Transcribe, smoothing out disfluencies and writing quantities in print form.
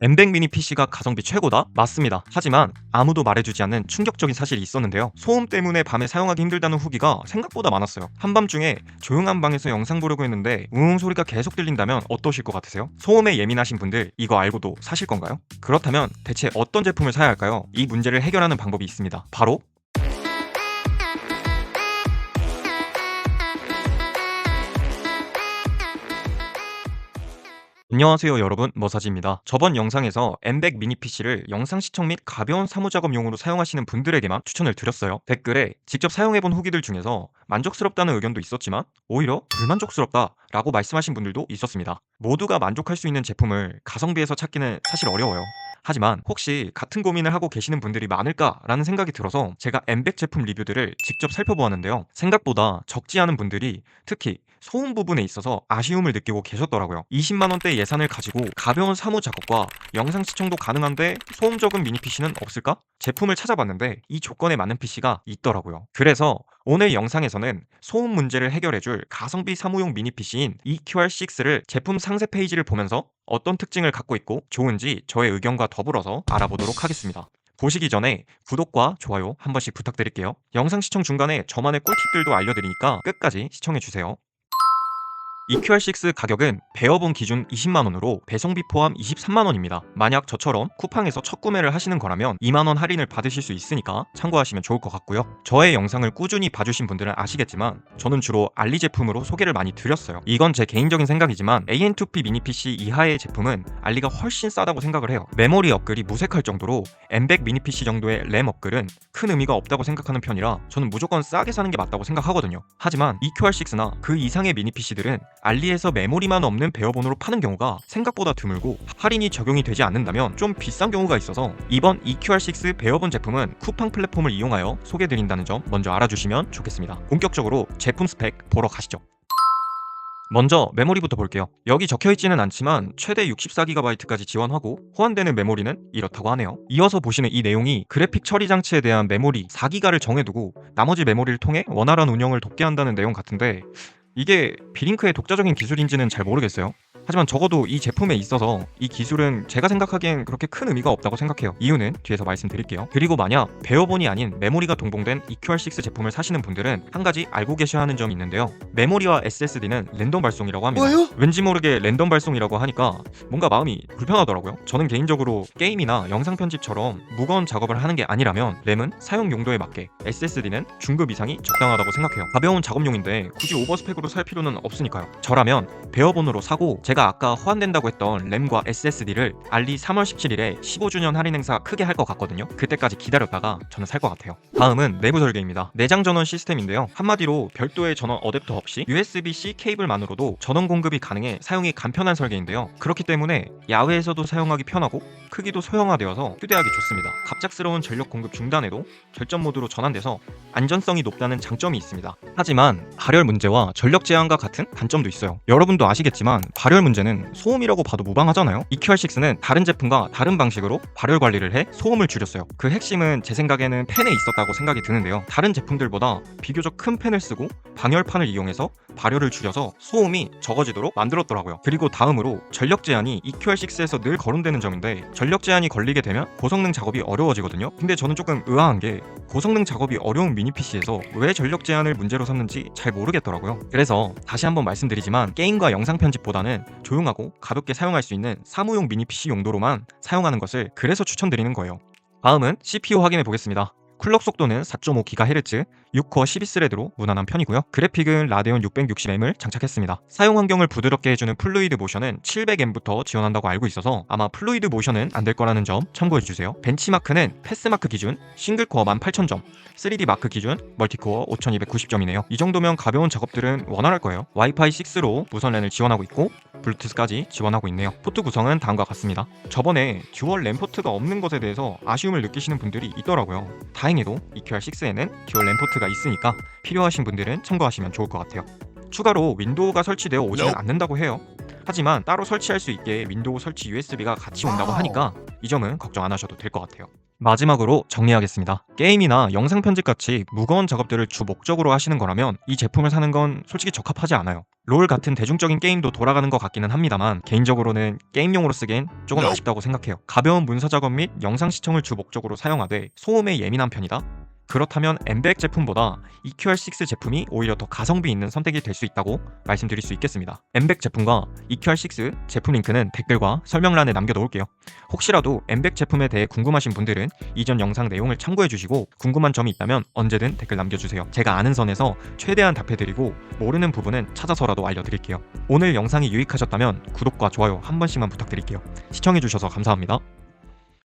M100 미니 PC가 가성비 최고다? 맞습니다. 하지만 아무도 말해주지 않는 충격적인 사실이 있었는데요. 소음 때문에 밤에 사용하기 힘들다는 후기가 생각보다 많았어요. 한밤중에 조용한 방에서 영상 보려고 했는데 우웅 소리가 계속 들린다면 어떠실 것 같으세요? 소음에 예민하신 분들 이거 알고도 사실 건가요? 그렇다면 대체 어떤 제품을 사야 할까요? 이 문제를 해결하는 방법이 있습니다. 바로 안녕하세요 여러분, 머사지입니다. 저번 영상에서 M100 미니 PC를 영상 시청 및 가벼운 사무작업용으로 사용하시는 분들에게만 추천을 드렸어요. 댓글에 직접 사용해본 후기들 중에서 만족스럽다는 의견도 있었지만 오히려 불만족스럽다 라고 말씀하신 분들도 있었습니다. 모두가 만족할 수 있는 제품을 가성비에서 찾기는 사실 어려워요. 하지만 혹시 같은 고민을 하고 계시는 분들이 많을까라는 생각이 들어서 제가 M100 제품 리뷰들을 직접 살펴보았는데요. 생각보다 적지 않은 분들이 특히 소음 부분에 있어서 아쉬움을 느끼고 계셨더라고요. 20만원대 예산을 가지고 가벼운 사무 작업과 영상 시청도 가능한데 소음 적은 미니 PC는 없을까? 제품을 찾아봤는데 이 조건에 맞는 PC가 있더라고요. 그래서 오늘 영상에서는 소음 문제를 해결해줄 가성비 사무용 미니 PC인 EQR6를 제품 상세 페이지를 보면서 어떤 특징을 갖고 있고 좋은지 저의 의견과 더불어서 알아보도록 하겠습니다. 보시기 전에 구독과 좋아요 한 번씩 부탁드릴게요. 영상 시청 중간에 저만의 꿀팁들도 알려드리니까 끝까지 시청해주세요. EQR6 가격은 배워본 기준 20만원으로 배송비 포함 23만원입니다. 만약 저처럼 쿠팡에서 첫 구매를 하시는 거라면 2만원 할인을 받으실 수 있으니까 참고하시면 좋을 것 같고요. 저의 영상을 꾸준히 봐주신 분들은 아시겠지만 저는 주로 알리 제품으로 소개를 많이 드렸어요. 이건 제 개인적인 생각이지만 AN2P 미니 PC 이하의 제품은 알리가 훨씬 싸다고 생각을 해요. 메모리 업글이 무색할 정도로 M100 미니 PC 정도의 램 업글은 큰 의미가 없다고 생각하는 편이라 저는 무조건 싸게 사는 게 맞다고 생각하거든요. 하지만 EQR6나 그 이상의 미니 PC들은 알리에서 메모리만 없는 베어본으로 파는 경우가 생각보다 드물고 할인이 적용이 되지 않는다면 좀 비싼 경우가 있어서 이번 EQR6 베어본 제품은 쿠팡 플랫폼을 이용하여 소개드린다는 점 먼저 알아주시면 좋겠습니다. 본격적으로 제품 스펙 보러 가시죠. 먼저 메모리부터 볼게요. 여기 적혀있지는 않지만 최대 64GB까지 지원하고 호환되는 메모리는 이렇다고 하네요. 이어서 보시는 이 내용이 그래픽 처리 장치에 대한 메모리 4기가를 정해두고 나머지 메모리를 통해 원활한 운영을 돕게 한다는 내용 같은데 이게 비링크의 독자적인 기술인지는 잘 모르겠어요. 하지만 적어도 이 제품에 있어서 이 기술은 제가 생각하기엔 그렇게 큰 의미가 없다고 생각해요. 이유는 뒤에서 말씀드릴게요. 그리고 만약 베어본이 아닌 메모리가 동봉된 EQR6 제품을 사시는 분들은 한 가지 알고 계셔야 하는 점이 있는데요. 메모리와 SSD는 랜덤 발송이라고 합니다. 뭐요? 왠지 모르게 랜덤 발송이라고 하니까 뭔가 마음이 불편하더라고요. 저는 개인적으로 게임이나 영상 편집처럼 무거운 작업을 하는 게 아니라면 램은 사용 용도에 맞게, SSD는 중급 이상이 적당하다고 생각해요. 가벼운 작업용인데 굳이 오버스펙으로 살 필요는 없으니까요. 저라면 베어본으로 사고 제가 아까 호환된다고 했던 램과 SSD를 알리 3월 17일에 15주년 할인 행사 크게 할 것 같거든요. 그때까지 기다렸다가 저는 살 것 같아요. 다음은 내부 설계입니다. 내장 전원 시스템인데요. 한마디로 별도의 전원 어댑터 없이 USB-C 케이블만으로도 전원 공급이 가능해 사용이 간편한 설계인데요. 그렇기 때문에 야외에서도 사용하기 편하고 크기도 소형화되어서 휴대하기 좋습니다. 갑작스러운 전력 공급 중단에도 절전 모드로 전환돼서 안전성이 높다는 장점이 있습니다. 하지만 발열 문제와 전력 제한과 같은 단점도 있어요. 여러분도 아시겠지만 발열 문제는 소음이라고 봐도 무방하잖아요. EQR6는 다른 제품과 다른 방식으로 발열 관리를 해 소음을 줄였어요. 그 핵심은 제 생각에는 팬에 있었다고 생각이 드는데요. 다른 제품들보다 비교적 큰 팬을 쓰고 방열판을 이용해서 발열을 줄여서 소음이 적어지도록 만들었더라고요. 그리고 다음으로 전력 제한이 EQR6에서 늘 거론되는 점인데 전력 제한이 걸리게 되면 고성능 작업이 어려워지거든요. 근데 저는 조금 의아한 게 고성능 작업이 어려운 미니 PC에서 왜 전력 제한을 문제로 삼는지 잘 모르겠더라고요. 그래서 다시 한번 말씀드리지만 게임과 영상 편집보다는 조용하고 가볍게 사용할 수 있는 사무용 미니 PC 용도로만 사용하는 것을 그래서 추천드리는 거예요. 다음은 CPU 확인해 보겠습니다. 쿨럭 속도는 4.5GHz, 6코어 12스레드로 무난한 편이고요. 그래픽은 라데온 660M을 장착했습니다. 사용 환경을 부드럽게 해주는 플루이드 모션은 700M부터 지원한다고 알고 있어서 아마 플루이드 모션은 안 될 거라는 점 참고해주세요. 벤치마크는 패스마크 기준 싱글코어 18000점, 3D 마크 기준 멀티코어 5290점이네요. 이 정도면 가벼운 작업들은 원활할 거예요. 와이파이 6로 무선 랜을 지원하고 있고 블루투스까지 지원하고 있네요. 포트 구성은 다음과 같습니다. 저번에 듀얼 램 포트가 없는 것에 대해서 아쉬움을 느끼시는 분들이 있더라고요. 다행히도 EQR6에는 듀얼 램 포트가 있으니까 필요하신 분들은 참고하시면 좋을 것 같아요. 추가로 윈도우가 설치되어 오지는 않는다고 해요. 하지만 따로 설치할 수 있게 윈도우 설치 USB가 같이 온다고 하니까 이 점은 걱정 안 하셔도 될 것 같아요. 마지막으로 정리하겠습니다. 게임이나 영상 편집같이 무거운 작업들을 주 목적으로 하시는 거라면 이 제품을 사는 건 솔직히 적합하지 않아요. 롤 같은 대중적인 게임도 돌아가는 것 같기는 합니다만 개인적으로는 게임용으로 쓰기엔 조금 아쉽다고 생각해요. 가벼운 문서 작업 및 영상 시청을 주 목적으로 사용하되 소음에 예민한 편이다? 그렇다면 엠백 제품보다 EQR6 제품이 오히려 더 가성비 있는 선택이 될 수 있다고 말씀드릴 수 있겠습니다. 엠백 제품과 EQR6 제품 링크는 댓글과 설명란에 남겨놓을게요. 혹시라도 엠백 제품에 대해 궁금하신 분들은 이전 영상 내용을 참고해주시고 궁금한 점이 있다면 언제든 댓글 남겨주세요. 제가 아는 선에서 최대한 답해드리고 모르는 부분은 찾아서라도 알려드릴게요. 오늘 영상이 유익하셨다면 구독과 좋아요 한 번씩만 부탁드릴게요. 시청해주셔서 감사합니다.